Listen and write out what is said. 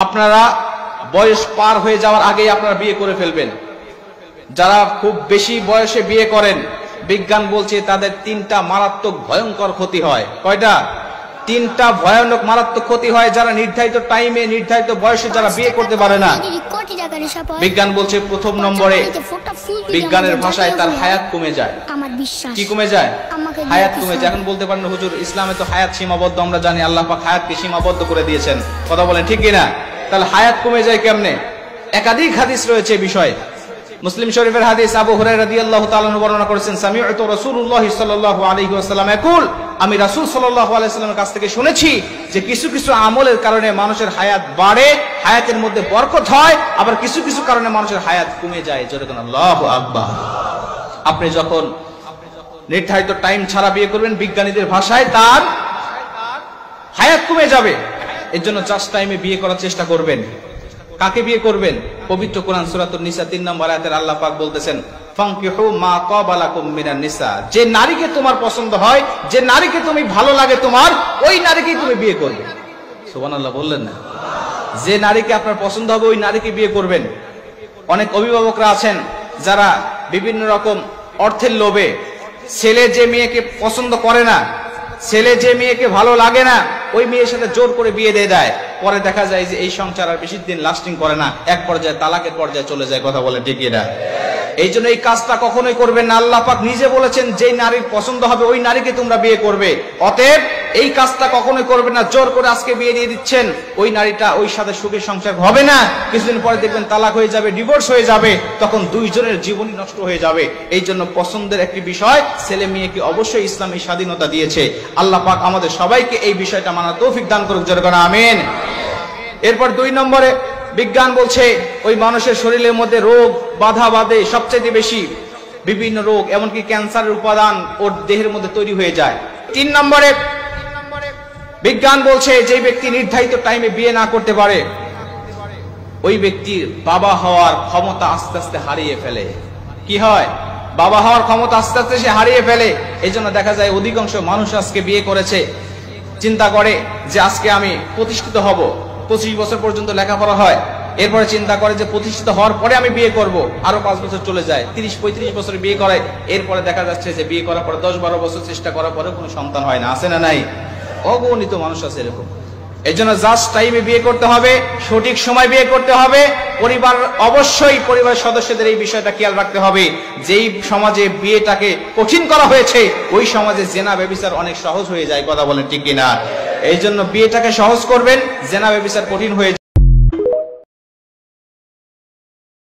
আপনারা বয়স পার হয়ে যাওয়ার আগেই আপনারা বিয়ে করে ফেলবেন। যারা খুব বেশি বয়সে বিয়ে করেন, বিজ্ঞান বলছে তাদের তিনটা মারাত্মক ভয়ঙ্কর ক্ষতি হয়। কয়টা? তিনটা ভয়ানক মারাত্মক ক্ষতি হয় যারা নির্ধারিত টাইমে নির্ধারিত বয়সে যারা বিয়ে করতে পারে না। বিজ্ঞান বলছে প্রথম নম্বরে বিজ্ঞানের ভাষায় তার হায়াত কমে যায়। কি কমে যায়? হায়াত কমে যায়। এখন বলতে পারেন হুজুর ইসলামে তো হায়াত সীমাবদ্ধ, আমরা জানি আল্লাহ পাক হায়াতকে সীমাবদ্ধ করে দিয়েছেন। কথা বলেন ঠিক কিনা? তাহলে হায়াত কমে যায় কেমনে? একাধিক হাদিস রয়েছে এই বিষয়ে। মুসলিম শরীফের হাদিস, আবু হুরায়রা রাদিয়াল্লাহু তাআলা বর্ণনা করেছেন, সামি'তু রাসূলুল্লাহ সাল্লাল্লাহু আলাইহি ওয়াসাল্লাম ইয়াকুল, আমি রাসূল সাল্লাল্লাহু আলাইহি ওয়াসাল্লামের কাছ থেকে শুনেছি যে কিছু কিছু আমলের কারণে মানুষের হায়াত বাড়ে, হায়াতের মধ্যে বরকত হয়, আবার কিছু কিছু কারণে মানুষের হায়াত কমে যায়। জোরে বলুন আল্লাহু আকবার। আপনি যখন নির্ধারিত টাইম ছাড়া বিয়ে করবেন, বিজ্ঞানীদের ভাষায় তার হায়াত কমে যাবে। এর জন্য জাস্ট টাইমে বিয়ে করার চেষ্টা করবেন। কাকে বিয়ে করবেন? পবিত্র কোরআন সূরাতুন নিসা 3 নম্বর আয়াতে আল্লাহ পাক বলতেছেন, ফানকিহু মা ক্বাবালাকুম মিনান নিসা, যে নারীকে তোমার পছন্দ হয়, যে নারীকে তুমি ভালো লাগে তোমার, ওই নারীকেই তুমি বিয়ে করবে। সুবহানাল্লাহ বললেন না? যে নারীকে আপনার পছন্দ হবে ওই নারীকে বিয়ে করবেন। অনেক অভিভাবকরা আছেন যারা বিভিন্ন রকম অর্থের লোভে ছেলে যে মেয়েকে পছন্দ করে না, ছেলে যে মেয়েকে ভালো লাগে না, ওই মেয়ের সাথে জোর করে বিয়ে দিয়ে দেয়। পরে দেখা যায় যে এই সংসার আর বেশি দিন লাস্টিং করে না, এক পর্যায়ে তালাকের পর্যায়ে চলে যায়। কথা বলে ঠিক না? এই জন্য এই কাজটা কখনোই করবেন না। আল্লাহ পাক নিজে বলেছেন যেই নারীর পছন্দ হবে ওই নারীকে তোমরা বিয়ে করবে। অতএব এই কাজটা কখনোই করবেন না। জোর করে আজকে বিয়ে দিয়ে দিচ্ছেন, ওই নারীটা ওই সাথে সুখের সংসার হবে না, কিছুদিন পরে দেখবেন তালাক হয়ে যাবে, ডিভোর্স হয়ে যাবে, তখন দুইজনের জীবনই নষ্ট হয়ে যাবে। এই জন্য পছন্দের একটি বিষয়, ছেলে মেয়েকে অবশ্যই ইসলাম এই স্বাধীনতা দিয়েছে। আল্লাহ পাক আমাদের সবাইকে এই বিষয়টা মানার তৌফিক দান করুক। জোরে বলেন আমিন। এরপর 2 নম্বরে বিজ্ঞান বলছে ওই মানুষের শরীরের মধ্যে রোগ বাধা বাঁধে সবচেয়ে বেশি, বিভিন্ন রোগ, এমনকি ক্যান্সারের উপাদান ওর দেহের মধ্যে তৈরি হয়ে যায়। 3 নম্বরে বিজ্ঞান বলছে যে ব্যক্তি নির্ধারিত টাইমে বিয়ে না করতে পারে, ওই ব্যক্তির বাবা হওয়ার ক্ষমতা আস্তে আস্তে হারিয়ে ফেলে। কি হয়? বাবা হওয়ার ক্ষমতা আস্তে আস্তে সে হারিয়ে ফেলে। এই জন্য দেখা যায় অধিকাংশ মানুষ আজকে বিয়ে করেছে, চিন্তা করে যে আজকে আমি প্রতিষ্ঠিত হব, 25 বছর পর্যন্ত লেখাপড়া হয়, এরপরে চিন্তা করে যে প্রতিষ্ঠিত হওয়ার পরে আমি বিয়ে করব, আরো 5 বছর চলে যায়, 30-35 বছরে বিয়ে করায়। এরপরে দেখা যাচ্ছে যে বিয়ে করার পরে 10-12 বছর চেষ্টা করার পরে কোনো সন্তান হয় না। আছে না নাই? অগণিত মানুষ আছে এরকম। এই জন্য জাস্ট টাইমে বিয়ে করতে হবে, সঠিক সময় বিয়ে করতে হবে। পরিবার অবশ্যই পরিবারের সদস্যদের এই বিষয়টা খেয়াল রাখতে হবে। যেই সমাজে বিয়েটাকে কঠিন করা হয়েছে ওই সমাজে জেনা ব্যভিচার অনেক সহজ হয়ে যায়। কথা বলেন ঠিক কিনা? এই জন্য বিয়েটাকে সহজ করবেন, জেনা ব্যভিচার কঠিন হয়ে যায়।